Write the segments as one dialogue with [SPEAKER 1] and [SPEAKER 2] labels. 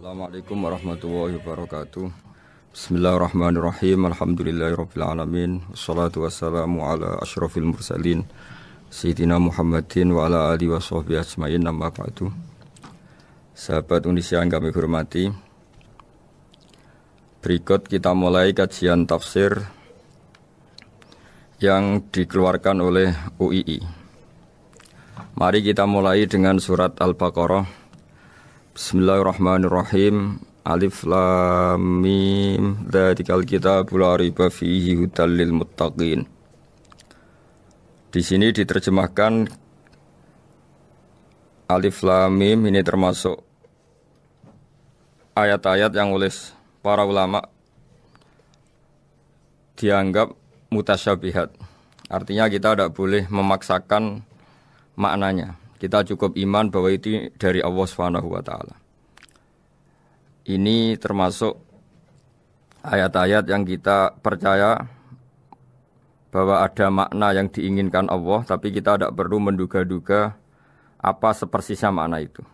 [SPEAKER 1] Assalamualaikum warahmatullahi wabarakatuh. Bismillahirrahmanirrahim. Alhamdulillahirabbil alamin. Wassalatu wassalamu ala asyrafil mursalin sayyidina Muhammadin wa ala alihi washabbihi ajmain. Amma ba'du. Sahabat Indonesia yang kami hormati, berikut kita mulai kajian tafsir yang dikeluarkan oleh UII. Mari kita mulai dengan surat Al-Baqarah. Bismillahirrahmanirrahim. Alif lam mim. Dzalikal kitabul la raiba fihi hudal lil muttaqin. Di sini diterjemahkan Alif lam mim ini termasuk ayat-ayat yang oleh para ulama dianggap mutasyabihat. Artinya kita tidak boleh memaksakan maknanya. Kita cukup iman bahwa itu dari Allah Subhanahu wa taala. Ini termasuk ayat-ayat yang kita percaya bahwa ada makna yang diinginkan Allah, tapi kita tidak perlu menduga-duga apa sepersisnya makna itu.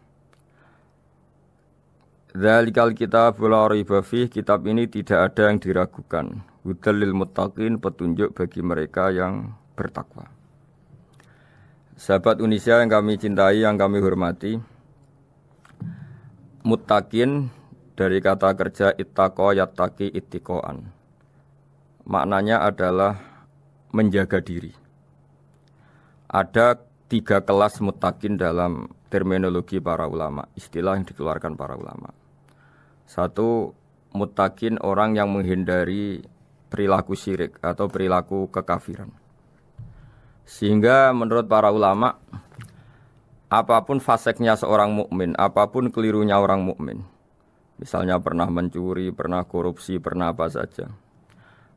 [SPEAKER 1] Dzalikal kitabul la raiba fihi, kitab ini tidak ada yang diragukan. Hudal lil muttaqin, petunjuk bagi mereka yang bertakwa. Sahabat Indonesia yang kami cintai, yang kami hormati, muttaqin dari kata kerja ittaqa yattaqi ittiqaan. Maknanya adalah menjaga diri. Ada 3 kelas muttaqin dalam terminologi para ulama, istilah yang dikeluarkan para ulama. 1, muttaqin orang yang menghindari perilaku syirik atau perilaku kekafiran. Sehingga menurut para ulama, apapun faseknya seorang mukmin, apapun kelirunya orang mukmin, misalnya pernah mencuri, pernah korupsi, pernah apa saja,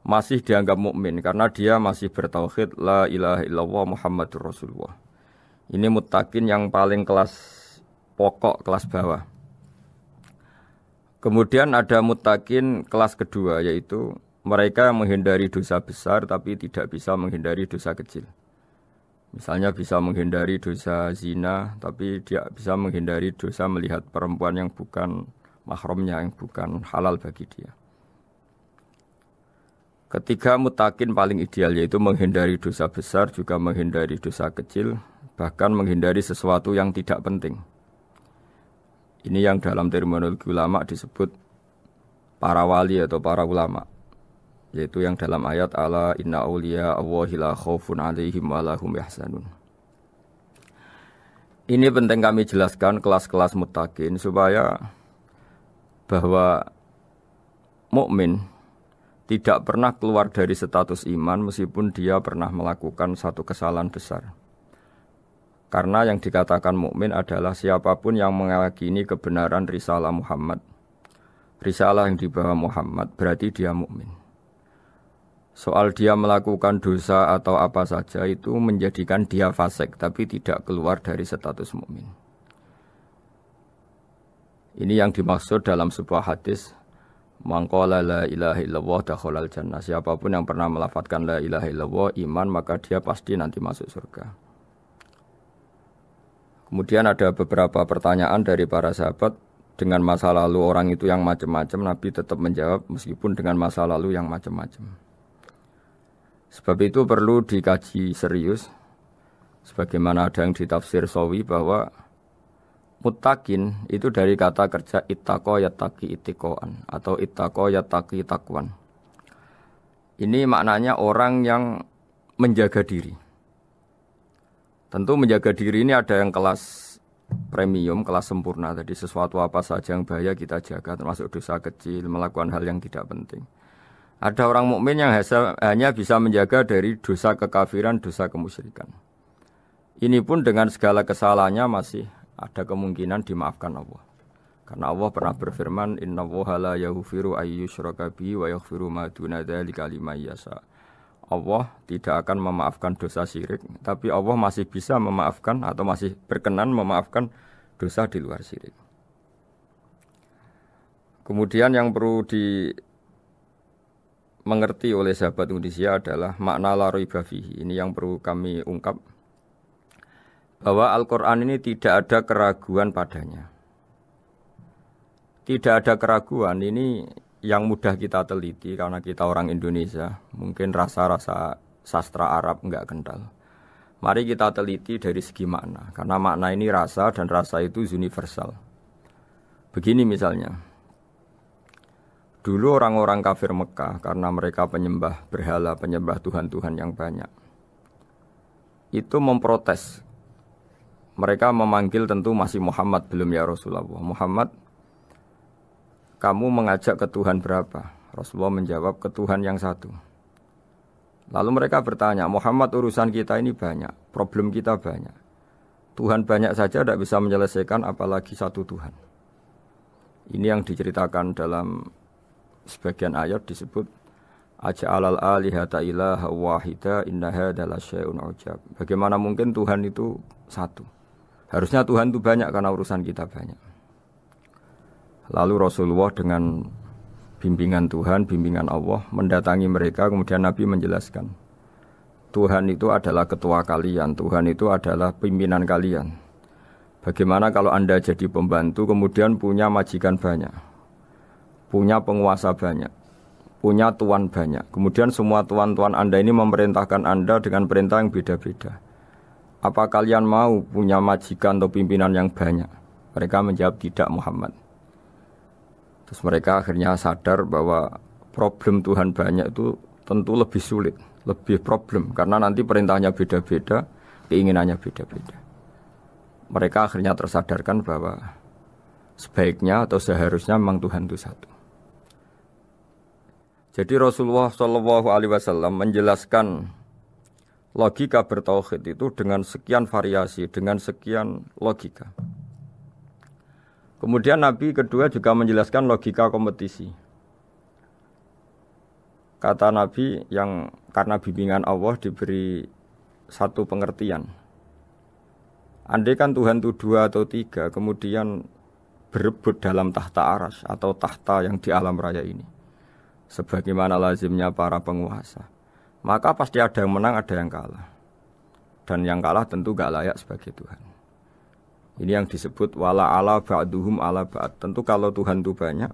[SPEAKER 1] masih dianggap mukmin karena dia masih bertauhid la ilaha illallah Muhammadur Rasulullah. Ini muttaqin yang paling kelas pokok, kelas bawah. Kemudian ada muttaqin kelas kedua, yaitu mereka yang menghindari dosa besar tapi tidak bisa menghindari dosa kecil. Misalnya bisa menghindari dosa zina, tapi dia bisa menghindari dosa melihat perempuan yang bukan mahramnya, yang bukan halal bagi dia. Ketiga muttaqin paling ideal, yaitu menghindari dosa besar, juga menghindari dosa kecil, bahkan menghindari sesuatu yang tidak penting. Ini yang dalam terminologi ulama disebut para wali atau para ulama, yaitu yang dalam ayat ala inna awliya Allahi la khaufun alaihim wa lahum yahzanun. Ini penting kami jelaskan kelas-kelas muttaqin supaya bahwa mukmin tidak pernah keluar dari status iman meskipun dia pernah melakukan satu kesalahan besar. Karena yang dikatakan mukmin adalah siapapun yang meyakini kebenaran risalah Muhammad, risalah yang dibawa Muhammad, berarti dia mukmin. Soal dia melakukan dosa atau apa saja itu menjadikan dia fasik, tapi tidak keluar dari status mukmin. Ini yang dimaksud dalam sebuah hadis, man qala la ilaha illallah dakhalal jannah. Siapapun yang pernah melafadzkan la ilaha illallah iman, maka dia pasti nanti masuk surga. Kemudian ada beberapa pertanyaan dari para sahabat dengan masa lalu orang itu yang macam-macam, Nabi tetap menjawab meskipun dengan masa lalu yang macam-macam. Sebab itu perlu dikaji serius, sebagaimana ada yang ditafsir Sawi bahwa muttaqin itu dari kata kerja ittaqa yattaqi ittiqaan atau ittaqa yattaqi taqwan. Ini maknanya orang yang menjaga diri. Tentu menjaga diri ini ada yang kelas premium, kelas sempurna. Jadi sesuatu apa saja yang bahaya kita jaga, termasuk dosa kecil, melakukan hal yang tidak penting. Ada orang mukmin yang hanya bisa menjaga dari dosa kekafiran, dosa kemusyrikan. Ini pun dengan segala kesalahannya masih ada kemungkinan dimaafkan Allah. Karena Allah pernah berfirman, innallaha la yaghfiru ayyushraka bihi wa yaghfiru ma duna dzalika liman yasha. Allah tidak akan memaafkan dosa syirik, tapi Allah masih bisa memaafkan atau masih berkenan memaafkan dosa di luar syirik. Kemudian yang perlu mengerti oleh sahabat Indonesia adalah makna la raiba fihi. Ini yang perlu kami ungkap, bahwa Al-Quran ini tidak ada keraguan padanya. tidak ada keraguan. Ini yang mudah kita teliti karena kita orang Indonesia. Mungkin rasa-rasa sastra Arab enggak kental. Mari kita teliti dari segi makna. Karena makna ini rasa dan rasa itu universal. Begini misalnya. Dulu orang-orang kafir Mekah karena mereka penyembah berhala, penyembah Tuhan-Tuhan yang banyak. Itu memprotes. Mereka memanggil tentu masih Muhammad, belum ya Rasulullah. Muhammad, kamu mengajak ke Tuhan berapa? Rasulullah menjawab, ke Tuhan yang satu. Lalu mereka bertanya, Muhammad urusan kita ini banyak, problem kita banyak. Tuhan banyak saja tidak bisa menyelesaikan apalagi satu Tuhan. Ini yang diceritakan dalam sebagian ayat disebut Aja'alal alihata ilaha wahida inna hadza lasyai'un ujab. Bagaimana mungkin Tuhan itu satu? Harusnya Tuhan itu banyak karena urusan kita banyak. Lalu Rasulullah dengan bimbingan Tuhan, bimbingan Allah mendatangi mereka, kemudian Nabi menjelaskan Tuhan itu adalah ketua kalian, Tuhan itu adalah pimpinan kalian. Bagaimana kalau Anda jadi pembantu kemudian punya majikan banyak, punya penguasa banyak, punya tuan banyak. Kemudian semua tuan-tuan Anda ini memerintahkan Anda dengan perintah yang beda-beda. Apa kalian mau punya majikan atau pimpinan yang banyak? Mereka menjawab tidak Muhammad. Terus mereka akhirnya sadar bahwa problem Tuhan banyak itu tentu lebih sulit, lebih problem. Karena nanti perintahnya beda-beda, keinginannya beda-beda. Mereka akhirnya tersadarkan bahwa sebaiknya atau seharusnya memang Tuhan itu satu. Jadi Rasulullah SAW menjelaskan logika bertauhid itu dengan sekian variasi, dengan sekian logika. Kemudian Nabi kedua juga menjelaskan logika kompetisi. Kata Nabi yang karena bimbingan Allah diberi satu pengertian. Andai kan Tuhan itu 2 atau 3, kemudian berebut dalam tahta aras atau tahta yang di alam raya ini. Sebagaimana lazimnya para penguasa. Maka pasti ada yang menang, ada yang kalah. Dan yang kalah tentu gak layak sebagai Tuhan. Ini yang disebut wala ala ba'duhum ala ba'd. Tentu kalau Tuhan itu banyak,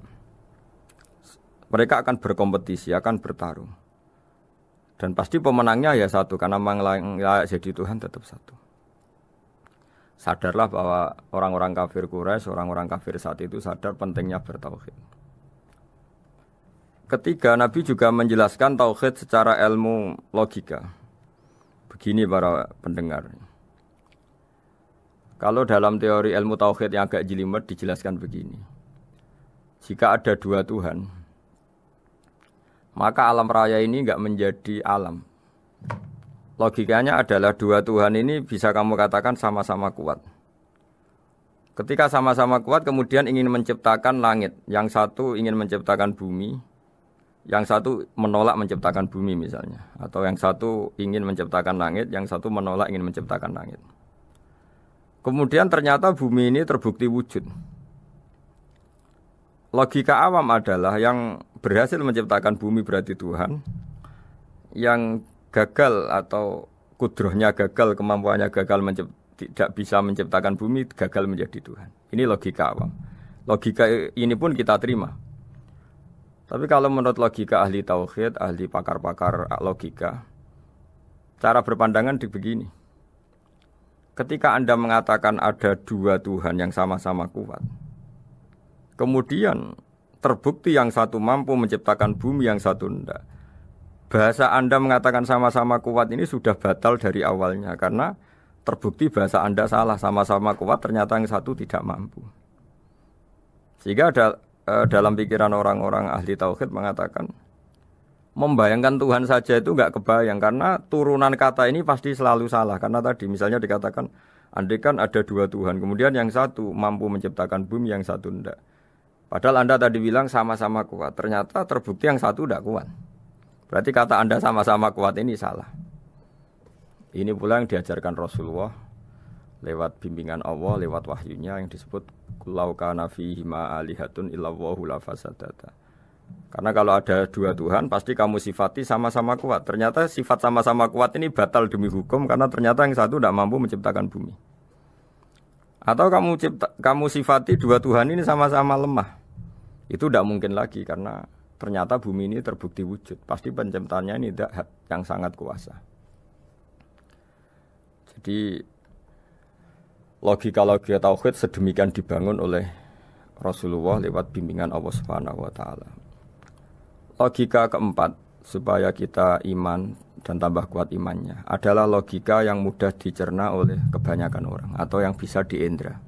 [SPEAKER 1] mereka akan berkompetisi, akan bertarung. Dan pasti pemenangnya ya satu, karena memang layak jadi Tuhan tetap satu. Sadarlah bahwa orang-orang kafir Quraisy, orang-orang kafir saat itu sadar pentingnya bertauhid. Ketiga, Nabi juga menjelaskan tauhid secara ilmu logika. Begini para pendengar. Kalau dalam teori ilmu tauhid yang agak jelimet dijelaskan begini. Jika ada 2 Tuhan, maka alam raya ini enggak menjadi alam. Logikanya adalah 2 Tuhan ini bisa kamu katakan sama-sama kuat. Ketika sama-sama kuat kemudian ingin menciptakan langit. Yang satu ingin menciptakan bumi, yang satu menolak menciptakan bumi misalnya. Atau yang satu ingin menciptakan langit, yang satu menolak ingin menciptakan langit. Kemudian ternyata bumi ini terbukti wujud. Logika awam adalah yang berhasil menciptakan bumi berarti Tuhan. Yang gagal atau kudrohnya gagal, kemampuannya gagal tidak bisa menciptakan bumi, gagal menjadi Tuhan. Ini logika awam. Logika ini pun kita terima. Tapi kalau menurut logika ahli tauhid, ahli pakar-pakar logika, cara berpandangan begini. Ketika Anda mengatakan ada 2 Tuhan yang sama-sama kuat, kemudian terbukti yang satu mampu menciptakan bumi, yang satu tidak. Bahasa Anda mengatakan sama-sama kuat ini sudah batal dari awalnya karena terbukti bahasa Anda salah, sama-sama kuat ternyata yang satu tidak mampu. Sehingga dalam pikiran orang-orang ahli tauhid mengatakan membayangkan Tuhan saja itu enggak kebayang karena turunan kata ini pasti selalu salah. Karena tadi misalnya dikatakan andai kan ada 2 Tuhan, kemudian yang satu mampu menciptakan bumi, yang satu tidak. Padahal Anda tadi bilang sama-sama kuat, ternyata terbukti yang satu tidak kuat. Berarti kata Anda sama-sama kuat ini salah. Ini pula yang diajarkan Rasulullah lewat bimbingan Allah, lewat wahyunya yang disebut Lau kana fihi ma alihatun illallahu la fasadata. Karena kalau ada 2 Tuhan pasti kamu sifati sama-sama kuat. Ternyata sifat sama-sama kuat ini batal demi hukum karena ternyata yang satu tidak mampu menciptakan bumi. Atau kamu sifati 2 Tuhan ini sama-sama lemah. Itu tidak mungkin lagi karena ternyata bumi ini terbukti wujud. Pasti penciptanya ini tidak yang sangat kuasa. Jadi logika-logika tauhid sedemikian dibangun oleh Rasulullah lewat bimbingan Allah Subhanahu wa taala. Logika keempat supaya kita iman dan tambah kuat imannya adalah logika yang mudah dicerna oleh kebanyakan orang atau yang bisa diindra.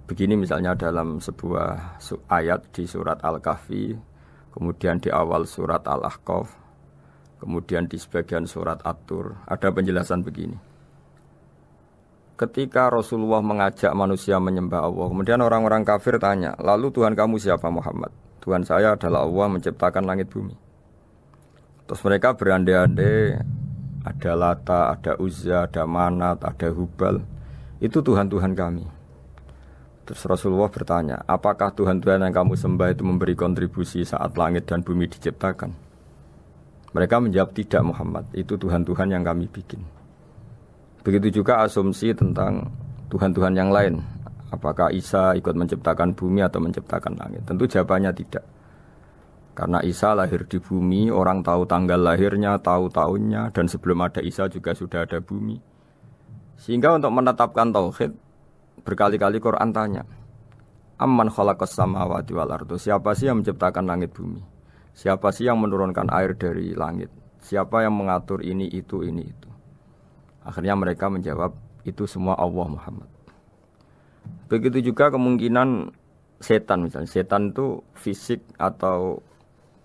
[SPEAKER 1] Begini misalnya dalam sebuah ayat di surat Al-Kahfi, kemudian di awal surat Al-Ahqaf, kemudian di sebagian surat At-Tur, ada penjelasan begini. Ketika Rasulullah mengajak manusia menyembah Allah, kemudian orang-orang kafir tanya, lalu Tuhan kamu siapa Muhammad? Tuhan saya adalah Allah menciptakan langit bumi. Terus mereka berandai-andai, ada Lata, ada Uzza, ada Manat, ada Hubal. Itu Tuhan-Tuhan kami. Terus Rasulullah bertanya, apakah Tuhan-Tuhan yang kamu sembah itu memberi kontribusi saat langit dan bumi diciptakan? Mereka menjawab, tidak Muhammad, itu Tuhan-Tuhan yang kami bikin. Begitu juga asumsi tentang Tuhan-Tuhan yang lain. Apakah Isa ikut menciptakan bumi atau menciptakan langit? Tentu jawabannya tidak. Karena Isa lahir di bumi, orang tahu tanggal lahirnya, tahu tahunnya, dan sebelum ada Isa juga sudah ada bumi. Sehingga untuk menetapkan tauhid, berkali-kali Quran tanya, Amman khalaqas samawati wal ardu, siapa sih yang menciptakan langit bumi? Siapa sih yang menurunkan air dari langit? Siapa yang mengatur ini, itu, ini, itu? Akhirnya mereka menjawab, itu semua Allah Muhammad. Begitu juga kemungkinan setan misalnya. Setan itu fisik atau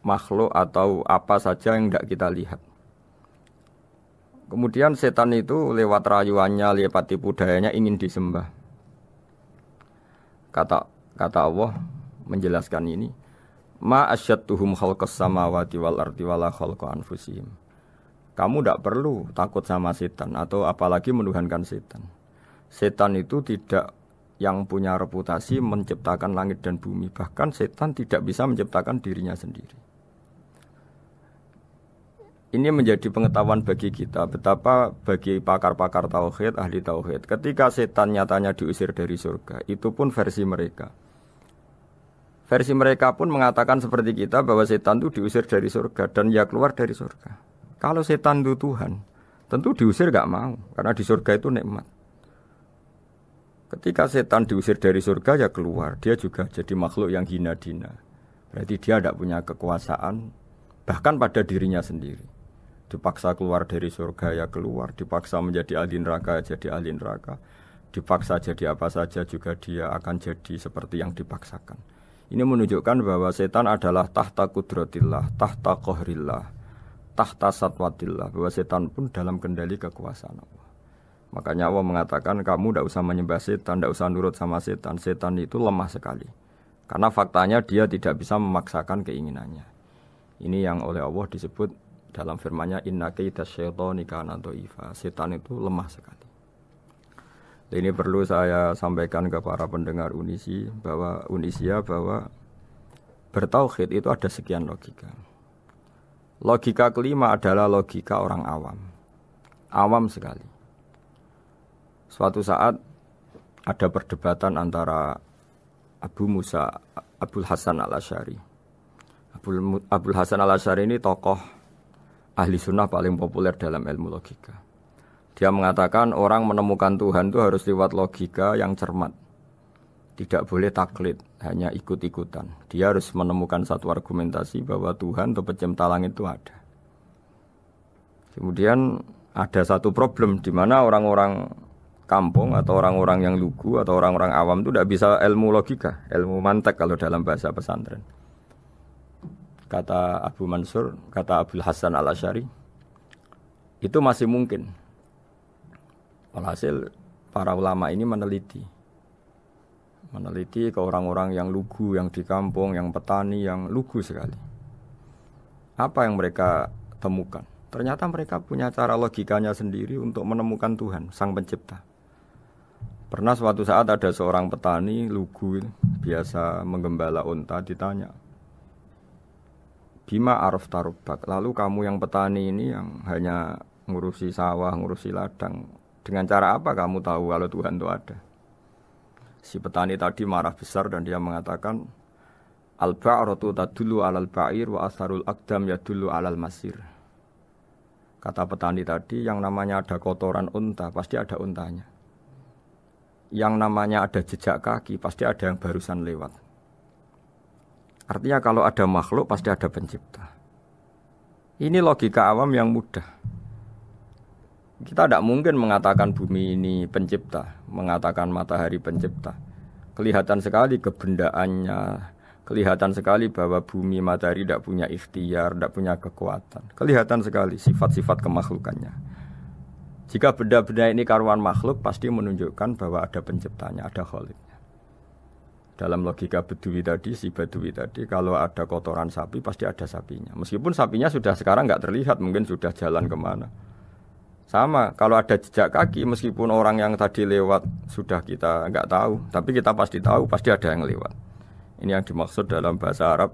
[SPEAKER 1] makhluk atau apa saja yang tidak kita lihat. Kemudian setan itu lewat rayuannya, lewat tipu dayanya ingin disembah. Kata Allah menjelaskan ini, ma asyadduhum khalqas samawati wal ardi wala khalqa anfusihim. Kamu tidak perlu takut sama setan atau apalagi menuhankan setan. Setan itu tidak yang punya reputasi menciptakan langit dan bumi. Bahkan setan tidak bisa menciptakan dirinya sendiri. Ini menjadi pengetahuan bagi kita. Betapa bagi pakar-pakar tauhid, ahli tauhid, ketika setan nyatanya diusir dari surga, itu pun versi mereka. Versi mereka pun mengatakan seperti kita bahwa setan itu diusir dari surga dan ya keluar dari surga. Kalau setan itu Tuhan, tentu diusir gak mau, karena di surga itu nikmat. Ketika setan diusir dari surga, ya keluar. Dia juga jadi makhluk yang hina dina. Berarti dia tidak punya kekuasaan, bahkan pada dirinya sendiri. Dipaksa keluar dari surga, ya keluar. Dipaksa menjadi ahli neraka, jadi ahli neraka. Dipaksa jadi apa saja, juga dia akan jadi seperti yang dipaksakan. Ini menunjukkan bahwa setan adalah tahta kudratillah, tahta qahrillah, tahta satwatillah, bahwa setan pun dalam kendali kekuasaan Allah. Makanya Allah mengatakan kamu tidak usah menyembah setan, tidak usah nurut sama setan. Setan itu lemah sekali. Karena faktanya dia tidak bisa memaksakan keinginannya. Ini yang oleh Allah disebut dalam firman-Nya inna kaidas syaitani kana dhaifa. Setan itu lemah sekali. Ini perlu saya sampaikan ke para pendengar Unisia bahwa bertauhid itu ada sekian logika. Logika kelima adalah logika orang awam. Awam sekali. Suatu saat ada perdebatan antara Abul Hasan al-Asy'ari. Abul Hasan al-Asy'ari ini tokoh ahli sunnah paling populer dalam ilmu logika. Dia mengatakan orang menemukan Tuhan itu harus lewat logika yang cermat. Tidak boleh taklid, hanya ikut-ikutan. Dia harus menemukan satu argumentasi bahwa Tuhan atau pencipta langit itu ada. Kemudian ada satu problem di mana orang-orang kampung atau orang-orang yang lugu atau orang-orang awam itu tidak bisa ilmu logika, ilmu mantek kalau dalam bahasa pesantren. Kata Abu Mansur, kata Abul Hasan al-Asy'ari, itu masih mungkin. Walhasil para ulama ini meneliti ke orang-orang yang lugu, yang di kampung, yang petani, yang lugu sekali. Apa yang mereka temukan? Ternyata mereka punya cara logikanya sendiri untuk menemukan Tuhan, Sang Pencipta. Pernah suatu saat ada seorang petani lugu, biasa menggembala unta, ditanya, Bima araf tarubak, lalu kamu yang petani ini yang hanya ngurusi sawah, ngurusi ladang, dengan cara apa kamu tahu kalau Tuhan itu ada? Si petani tadi marah besar dan dia mengatakan, Al-ba'ratu tadullu 'alal ba'ir wa asharul aqdam yadullu 'alal masir. Kata petani tadi, yang namanya ada kotoran unta, pasti ada untanya. Yang namanya ada jejak kaki, pasti ada yang barusan lewat. Artinya kalau ada makhluk, pasti ada pencipta. Ini logika awam yang mudah. Kita tidak mungkin mengatakan bumi ini pencipta, mengatakan matahari pencipta. Kelihatan sekali kebendaannya, kelihatan sekali bahwa bumi matahari tidak punya ikhtiar, tidak punya kekuatan. Kelihatan sekali sifat-sifat kemakhlukannya. Jika benda-benda ini karuan makhluk, pasti menunjukkan bahwa ada penciptanya, ada khaliknya. Dalam logika Bedui tadi, si Bedui tadi, kalau ada kotoran sapi, pasti ada sapinya. Meskipun sapinya sudah sekarang nggak terlihat, mungkin sudah jalan kemana. Sama, kalau ada jejak kaki, meskipun orang yang tadi lewat sudah kita nggak tahu, tapi kita pasti tahu, pasti ada yang lewat. Ini yang dimaksud dalam bahasa Arab,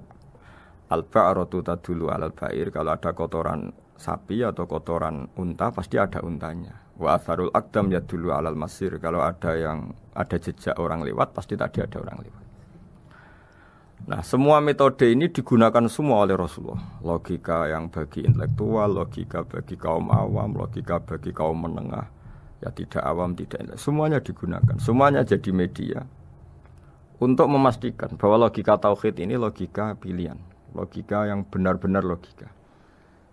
[SPEAKER 1] al-ba'ratu tadullu 'alal ba'ir. Kalau ada kotoran sapi atau kotoran unta, pasti ada untanya. Wa atharul aqdam yadullu 'alal masir. Kalau ada jejak orang lewat, pasti tadi ada orang lewat. Nah, semua metode ini digunakan semua oleh Rasulullah. Logika yang bagi intelektual, logika bagi kaum awam, logika bagi kaum menengah, ya tidak awam, tidak intelektual. Semuanya digunakan, semuanya jadi media untuk memastikan bahwa logika tauhid ini logika pilihan, logika yang benar-benar logika.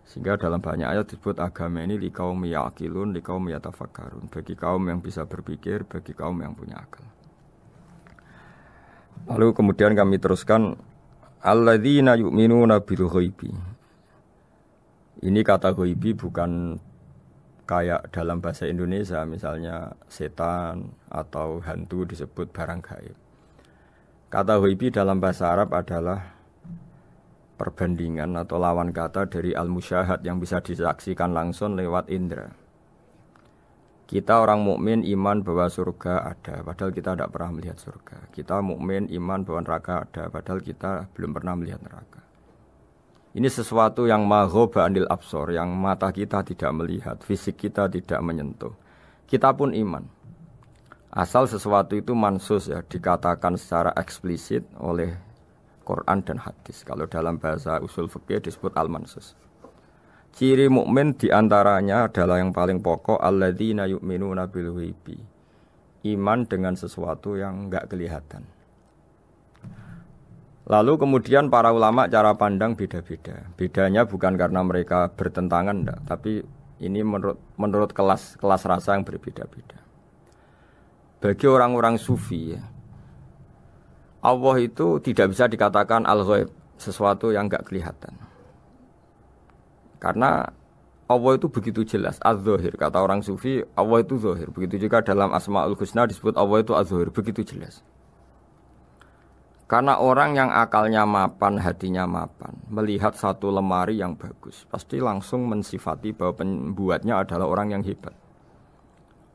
[SPEAKER 1] Sehingga dalam banyak ayat disebut agama ini liqaum yaqilun, liqaum yatafakkarun, bagi kaum yang bisa berpikir, bagi kaum yang punya akal. Lalu kemudian kami teruskan alladzina yu'minuna bil ghaibi. Ini kata ghaibi bukan kayak dalam bahasa Indonesia misalnya setan atau hantu disebut barang gaib. Kata ghaibi dalam bahasa Arab adalah perbandingan atau lawan kata dari al-musyahad yang bisa disaksikan langsung lewat indera. Kita orang mukmin iman bahwa surga ada, padahal kita tidak pernah melihat surga. Kita mukmin iman bahwa neraka ada, padahal kita belum pernah melihat neraka. Ini sesuatu yang maghoba anil absor, yang mata kita tidak melihat, fisik kita tidak menyentuh. Kita pun iman. Asal sesuatu itu mansus ya, dikatakan secara eksplisit oleh Quran dan hadis. Kalau dalam bahasa usul fikih disebut al-mansus. Ciri mukmin diantaranya adalah yang paling pokok alladzina yu'minuna bil ghaibi. Iman dengan sesuatu yang enggak kelihatan. Lalu kemudian para ulama cara pandang beda-beda. Bedanya bukan karena mereka bertentangan enggak, tapi ini menurut kelas rasa yang berbeda-beda. Bagi orang-orang sufi ya, Allah itu tidak bisa dikatakan al-ghaib, sesuatu yang enggak kelihatan. Karena Allah itu begitu jelas, az-zahir. Kata orang sufi, Allah itu zahir. Begitu juga dalam Asmaul Husna disebut Allah itu az-zahir. Begitu jelas. Karena orang yang akalnya mapan, hatinya mapan, melihat satu lemari yang bagus, pasti langsung mensifati bahwa pembuatnya adalah orang yang hebat.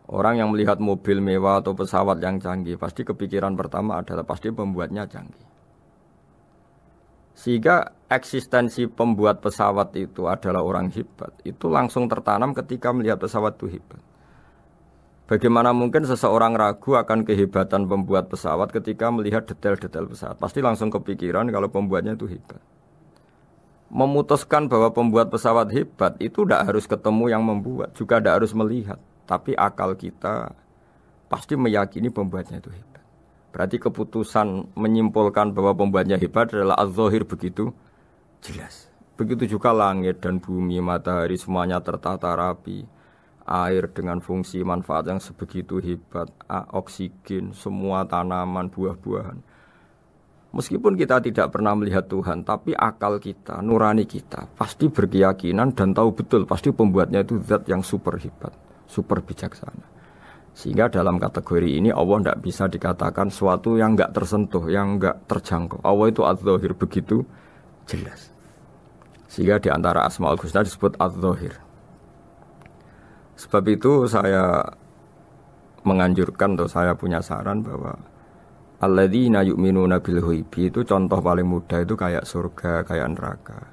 [SPEAKER 1] Orang yang melihat mobil mewah atau pesawat yang canggih, pasti kepikiran pertama adalah pasti pembuatnya canggih. Sehingga eksistensi pembuat pesawat itu adalah orang hebat, itu langsung tertanam ketika melihat pesawat itu hebat. Bagaimana mungkin seseorang ragu akan kehebatan pembuat pesawat ketika melihat detail-detail pesawat? Pasti langsung kepikiran kalau pembuatnya itu hebat. Memutuskan bahwa pembuat pesawat hebat itu tidak harus ketemu yang membuat, juga tidak harus melihat. Tapi akal kita pasti meyakini pembuatnya itu hebat. Berarti keputusan menyimpulkan bahwa pembuatnya hebat adalah az-zahir begitu jelas. Begitu juga langit dan bumi, matahari semuanya tertata rapi. Air dengan fungsi manfaat yang sebegitu hebat, oksigen, semua tanaman, buah-buahan. Meskipun kita tidak pernah melihat Tuhan, tapi akal kita, nurani kita pasti berkeyakinan dan tahu betul pasti pembuatnya itu zat yang super hebat, super bijaksana. Sehingga dalam kategori ini Allah tidak bisa dikatakan suatu yang enggak tersentuh, yang enggak terjangkau. Allah itu az-zahir begitu jelas. Sehingga di antara Asmaul Husna disebut az-zahir. Sebab itu saya menganjurkan atau saya punya saran bahwa alladzina yu'minuna bil ghaibi itu contoh paling mudah itu kayak surga, kayak neraka.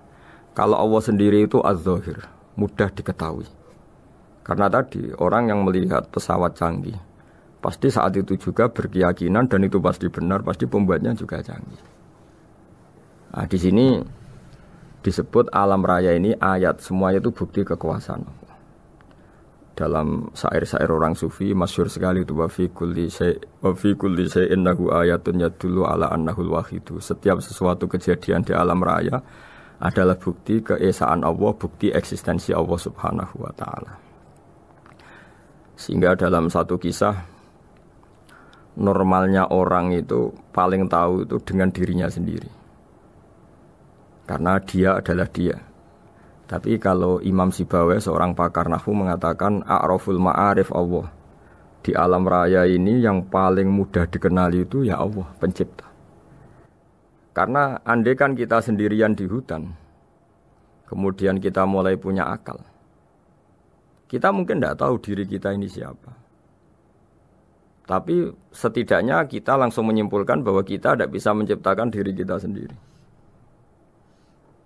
[SPEAKER 1] Kalau Allah sendiri itu az-zahir, mudah diketahui. Karena tadi orang yang melihat pesawat canggih pasti saat itu juga berkeyakinan dan itu pasti benar, pasti pembuatnya juga canggih. Nah, di sini disebut alam raya ini ayat, semuanya itu bukti kekuasaan Allah. Dalam syair-syair orang sufi masyhur sekali itu wa fi kulli syai'in lahu ayatun yadullu ala annahul wahidu. Setiap sesuatu kejadian di alam raya adalah bukti keesaan Allah, bukti eksistensi Allah Subhanahu wa taala. Sehingga dalam satu kisah normalnya orang itu paling tahu itu dengan dirinya sendiri. Karena dia adalah dia. Tapi kalau Imam Sibawayh seorang pakar nahwu mengatakan a'raful ma'arif Allah. Di alam raya ini yang paling mudah dikenali itu ya Allah, pencipta. Karena andai kan kita sendirian di hutan, kemudian kita mulai punya akal, kita mungkin tidak tahu diri kita ini siapa. Tapi setidaknya kita langsung menyimpulkan bahwa kita tidak bisa menciptakan diri kita sendiri.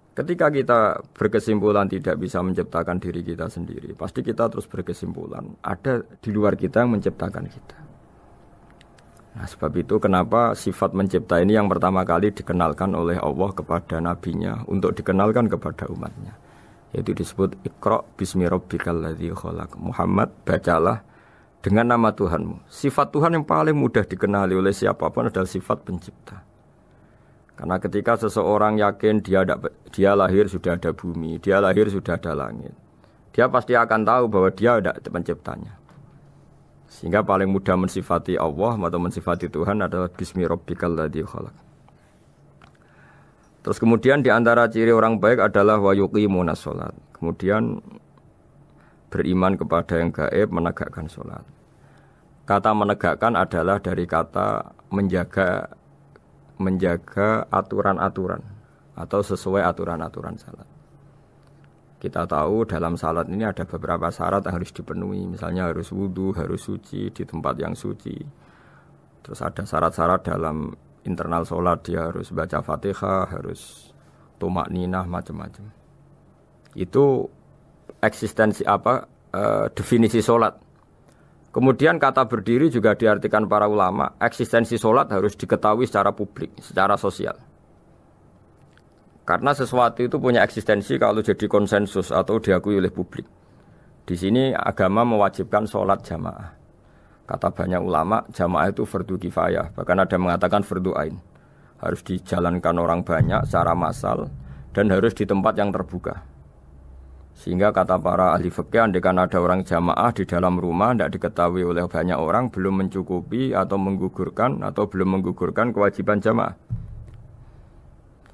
[SPEAKER 1] Ketika kita berkesimpulan tidak bisa menciptakan diri kita sendiri, pasti kita terus berkesimpulan ada di luar kita yang menciptakan kita. Nah, sebab itu kenapa sifat mencipta ini yang pertama kali dikenalkan oleh Allah kepada nabinya untuk dikenalkan kepada umatnya. Yaitu disebut Iqra bismi rabbikal ladzi khalaq. Muhammad, bacalah dengan nama Tuhanmu. Sifat Tuhan yang paling mudah dikenali oleh siapapun adalah sifat pencipta. Karena ketika seseorang yakin dia lahir sudah ada bumi, dia lahir sudah ada langit, dia pasti akan tahu bahwa dia ada penciptanya. Sehingga paling mudah mensifati Allah atau mensifati Tuhan adalah bismi rabbikal ladzi khalaq. Terus kemudian di antara ciri orang baik adalah wa yuqimunas shalat. Kemudian beriman kepada yang gaib, menegakkan salat. Kata menegakkan adalah dari kata menjaga aturan-aturan atau sesuai aturan-aturan salat. Kita tahu dalam salat ini ada beberapa syarat yang harus dipenuhi. Misalnya harus wudu, harus suci di tempat yang suci. Terus ada syarat-syarat dalam internal salat, dia harus baca Fatihah, harus tumakninah, macam-macam. Itu eksistensi definisi salat. Kemudian kata berdiri juga diartikan para ulama, eksistensi sholat harus diketahui secara publik, secara sosial. Karena sesuatu itu punya eksistensi kalau jadi konsensus atau diakui oleh publik. Di sini agama mewajibkan sholat jamaah. Kata banyak ulama, jamaah itu fardu kifayah, bahkan ada yang mengatakan fardu ain. Harus dijalankan orang banyak secara massal dan harus di tempat yang terbuka. Sehingga kata para ahli fikih, andaikan ada orang jamaah di dalam rumah tidak diketahui oleh banyak orang, belum mencukupi atau belum menggugurkan kewajiban jamaah.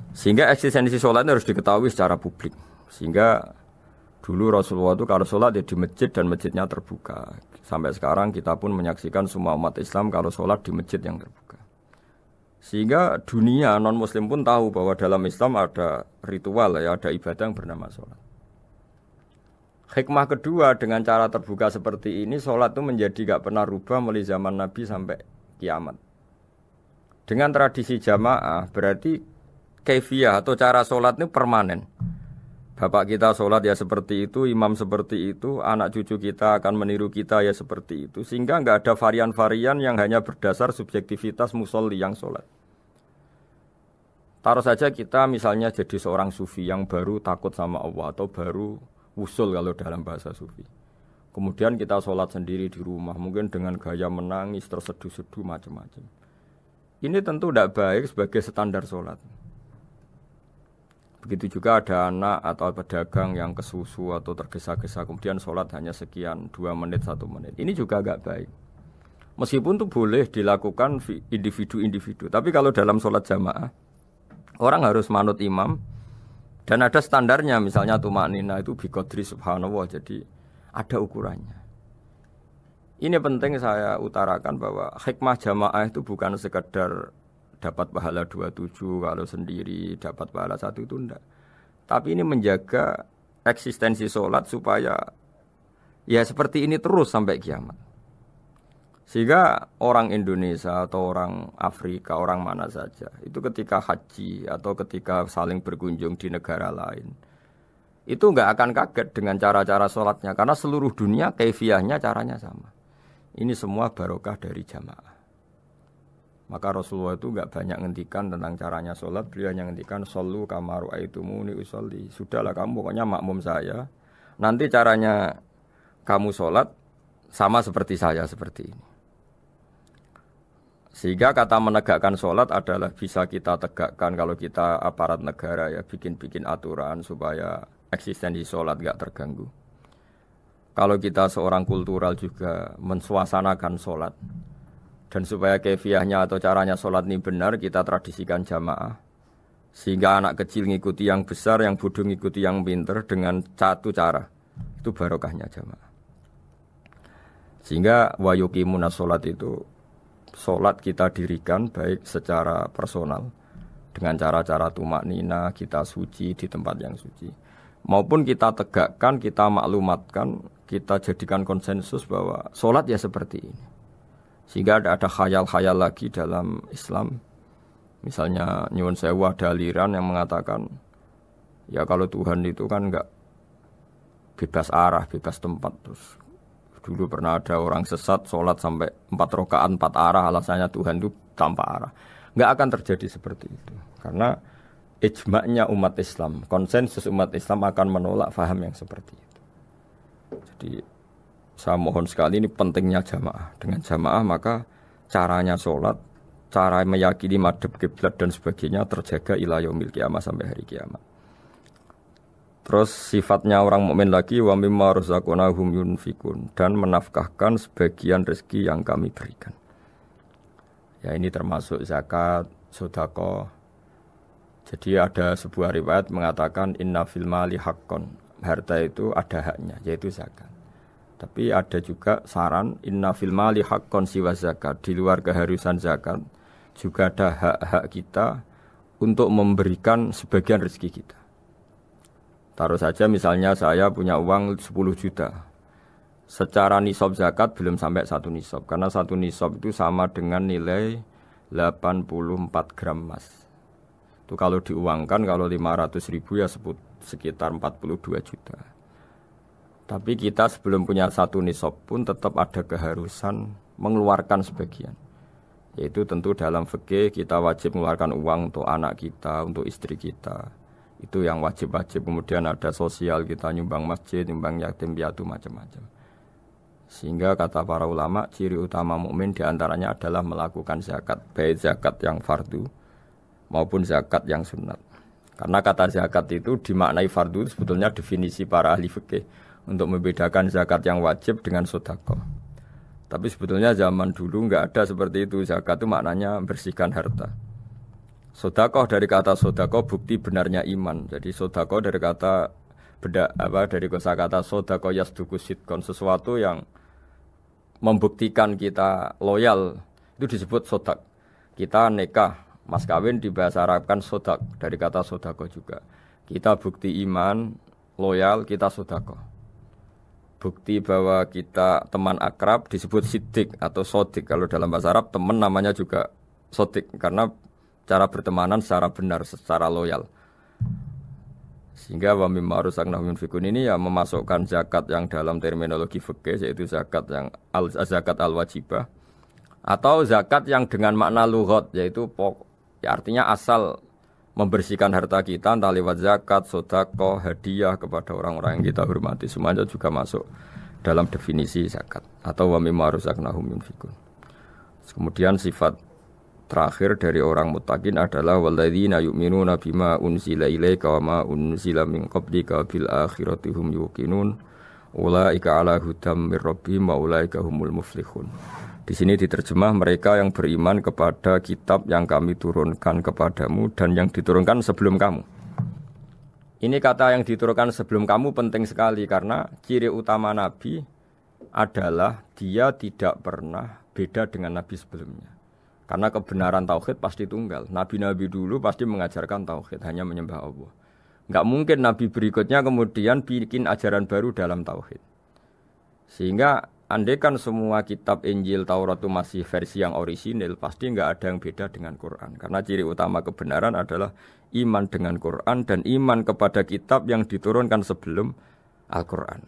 [SPEAKER 1] Sehingga eksistensi sholat harus diketahui secara publik. Sehingga dulu Rasulullah itu kalau sholat ya di masjid dan masjidnya terbuka. Sampai sekarang kita pun menyaksikan semua umat Islam kalau sholat di masjid yang terbuka. Sehingga dunia non-muslim pun tahu bahwa dalam Islam ada ritual, ya, ada ibadah yang bernama sholat. Hikmah kedua dengan cara terbuka seperti ini, sholat itu menjadi gak pernah rubah mulai zaman Nabi sampai kiamat. Dengan tradisi jamaah berarti kaifiyah atau cara sholat ini permanen. Bapak kita sholat ya seperti itu, imam seperti itu, anak cucu kita akan meniru kita ya seperti itu. Sehingga gak ada varian-varian yang hanya berdasar subjektivitas musolli yang sholat. Taruh saja kita misalnya jadi seorang sufi yang baru takut sama Allah atau baru usul kalau dalam bahasa sufi. Kemudian kita sholat sendiri di rumah, mungkin dengan gaya menangis, terseduh-seduh, macam-macam. Ini tentu tidak baik sebagai standar sholat. Begitu juga ada anak atau pedagang yang kesusu atau tergesa-gesa, kemudian sholat hanya sekian, 2 menit, 1 menit. Ini juga tidak baik. Meskipun itu boleh dilakukan individu-individu. Tapi kalau dalam sholat jamaah, orang harus manut imam, dan ada standarnya, misalnya tumaknina itu biqadri subhanallah, jadi ada ukurannya. Ini penting saya utarakan bahwa hikmah jamaah itu bukan sekedar dapat pahala 27 kalau sendiri, dapat pahala 1 itu enggak. Tapi ini menjaga eksistensi sholat supaya ya seperti ini terus sampai kiamat. Sehingga orang Indonesia atau orang Afrika, orang mana saja, itu ketika haji atau ketika saling berkunjung di negara lain, itu enggak akan kaget dengan cara-cara sholatnya. Karena seluruh dunia kaifiyahnya caranya sama. Ini semua barokah dari jamaah. Maka Rasulullah itu enggak banyak ngendikan tentang caranya sholat. Beliau hanya ngendikan shollu kama ra'aitumuni usolli. Sudahlah kamu pokoknya makmum saya. Nanti caranya kamu sholat sama seperti saya seperti ini. Sehingga kata menegakkan sholat adalah bisa kita tegakkan kalau kita aparat negara ya bikin-bikin aturan supaya eksistensi sholat gak terganggu. Kalau kita seorang kultural juga mensuasanakan sholat dan supaya kefiahnya atau caranya sholat ini benar kita tradisikan jamaah. Sehingga anak kecil ngikuti yang besar, yang bodoh ngikuti yang pinter dengan satu cara. Itu barokahnya jamaah. Sehingga wa yuqimuna sholat itu sholat kita dirikan baik secara personal dengan cara-cara tumak nina, kita suci di tempat yang suci maupun kita tegakkan, kita maklumatkan, kita jadikan konsensus bahwa sholat ya seperti ini sehingga ada khayal-khayal lagi dalam Islam. Misalnya nyuwun sewu ada aliran yang mengatakan ya kalau Tuhan itu kan enggak bebas arah, bebas tempat. Terus dulu pernah ada orang sesat sholat sampai 4 rakaat 4 arah, alasannya Tuhan itu tanpa arah. Enggak akan terjadi seperti itu. Karena ijma'nya umat Islam, konsensus umat Islam akan menolak faham yang seperti itu. Jadi saya mohon sekali ini pentingnya jamaah. Dengan jamaah maka caranya sholat, cara meyakini madhab kiblat dan sebagainya terjaga ila yaumil qiyamah sampai hari kiamat. Terus sifatnya orang mukmin lagi wa mimma razaqnahum yunfikun dan menafkahkan sebagian rezeki yang kami berikan. Ya ini termasuk zakat, sedekah. Jadi ada sebuah riwayat mengatakan inna fil mali haqqon. Harta itu ada haknya yaitu zakat. Tapi ada juga saran inna fil mali haqqon siwa zakat. Di luar keharusan zakat juga ada hak-hak kita untuk memberikan sebagian rezeki kita. Taruh saja misalnya saya punya uang 10 juta. Secara nisab zakat belum sampai 1 nisab. Karena 1 nisab itu sama dengan nilai 84 gram emas. Itu kalau diuangkan, kalau 500 ribu ya sekitar 42 juta. Tapi kita sebelum punya 1 nisab pun tetap ada keharusan mengeluarkan sebagian. Yaitu tentu dalam fikih kita wajib mengeluarkan uang untuk anak kita, untuk istri kita. Itu yang wajib-wajib. Kemudian ada sosial, kita nyumbang masjid, nyumbang yatim piatu macam-macam. Sehingga kata para ulama ciri utama mukmin diantaranya adalah melakukan zakat, baik zakat yang fardu maupun zakat yang sunat. Karena kata zakat itu dimaknai fardu sebetulnya definisi para ahli fikih untuk membedakan zakat yang wajib dengan sedekah. Tapi sebetulnya zaman dulu enggak ada seperti itu. Zakat itu maknanya bersihkan harta. Sedekah dari kata sedekah bukti benarnya iman. Jadi sedekah dari kata dari kosakata sedekah yasduqu sidqon, sesuatu yang membuktikan kita loyal itu disebut sedekah. Kita nikah, mas kawin di bahasa Arab kan sedekah dari kata sedekah juga. Kita bukti iman, loyal, kita sedekah. Bukti bahwa kita teman akrab disebut siddiq atau sodik. Kalau dalam bahasa Arab teman namanya juga sodik karena cara bertemanan secara benar, secara loyal. Sehingga wa mimma razaqnahum yunfikun ini ya memasukkan zakat yang dalam terminologi fikih yaitu zakat yang zakat al-wajibah atau zakat yang dengan makna lughat yaitu ya artinya asal membersihkan harta kita entah lewat zakat, sedekah, hadiah kepada orang-orang yang kita hormati semuanya juga masuk dalam definisi zakat atau wa mimma razaqnahum yunfikun. Kemudian sifat terakhir dari orang muttaqin adalah walladzina yu'minuna bima unzila ilaika wa ma unzila min qablika bil akhirati hum yuqinun ulaika ala hudam mir rabbihim wa ulaika humul muflihun. Di sini diterjemah mereka yang beriman kepada kitab yang kami turunkan kepadamu dan yang diturunkan sebelum kamu. Ini kata yang diturunkan sebelum kamu penting sekali karena ciri utama Nabi adalah dia tidak pernah beda dengan Nabi sebelumnya. Karena kebenaran tauhid pasti tunggal. Nabi-nabi dulu pasti mengajarkan tauhid, hanya menyembah Allah. Enggak mungkin nabi berikutnya kemudian bikin ajaran baru dalam tauhid. Sehingga andaikan semua kitab Injil, Taurat itu masih versi yang orisinil, pasti enggak ada yang beda dengan Quran. Karena ciri utama kebenaran adalah iman dengan Quran dan iman kepada kitab yang diturunkan sebelum Al-Quran.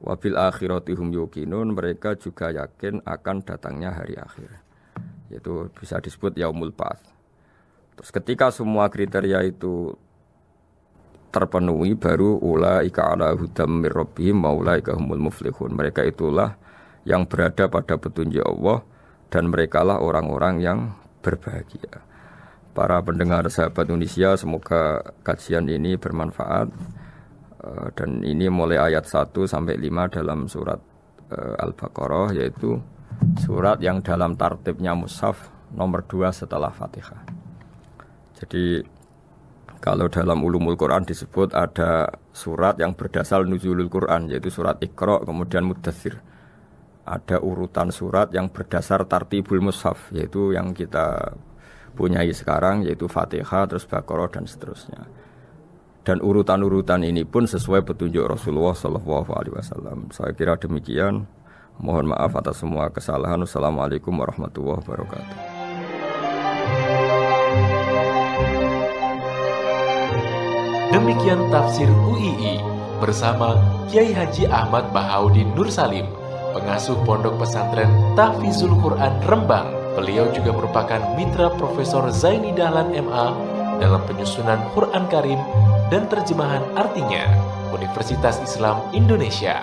[SPEAKER 1] Wabil akhirati hum yuqinun, mereka juga yakin akan datangnya hari akhir. yaitu bisa disebut yaumul ba'ats. Terus ketika semua kriteria itu terpenuhi baru ulaika ala hudam mir rabbihim wa ulaika humul muflihun. Mereka itulah yang berada pada petunjuk Allah dan merekalah orang-orang yang berbahagia. Para pendengar sahabat Indonesia, semoga kajian ini bermanfaat. Dan ini mulai ayat 1 sampai 5 dalam surat Al-Baqarah, yaitu surat yang dalam tartibnya mushaf nomor 2 setelah Fatihah. Jadi kalau dalam ulumul Quran disebut ada surat yang berdasar nuzulul Quran, yaitu surat Iqra, kemudian Muddatsir. Ada urutan surat yang berdasar tartibul mushaf, yaitu yang kita punyai sekarang, yaitu Fatihah, terus Baqarah dan seterusnya. Dan urutan-urutan ini pun sesuai petunjuk Rasulullah SAW. Saya kira demikian. Mohon maaf atas semua kesalahan. Wassalamualaikum warahmatullahi wabarakatuh.
[SPEAKER 2] Demikian tafsir UII bersama Kiai Haji Ahmad Bahaudin Nur Salim, pengasuh Pondok Pesantren Tahfizul Quran Rembang. Beliau juga merupakan mitra Profesor Zaini Dahlan MA dalam penyusunan Quran Karim dan terjemahan artinya Universitas Islam Indonesia.